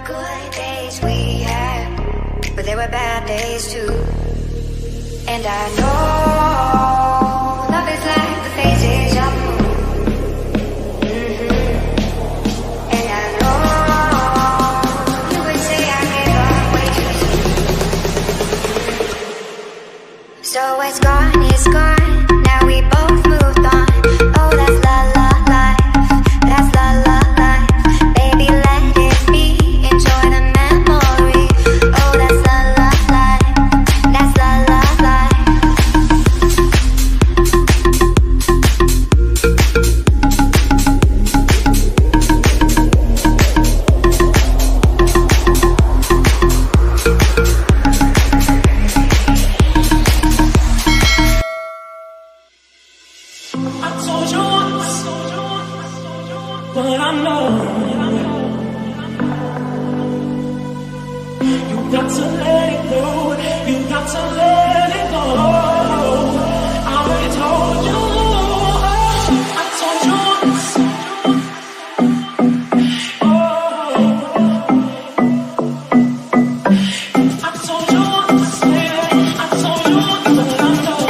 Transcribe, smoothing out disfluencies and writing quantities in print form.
good days we had, but there were bad days too. And I know love is like the phases of the moon. And I know you would say I gave up way too soon. So it's gone, it's gone. Now we both moved on. Oh, that's la la life. That's la la life. Baby, let it be. Enjoy the memory. Oh, that's la la life. That's la la life. I told you once, but I know you got to let it go. You got to let it go. I already told you. I told you once. Oh, I told you once. Yeah, I told you once, but I know.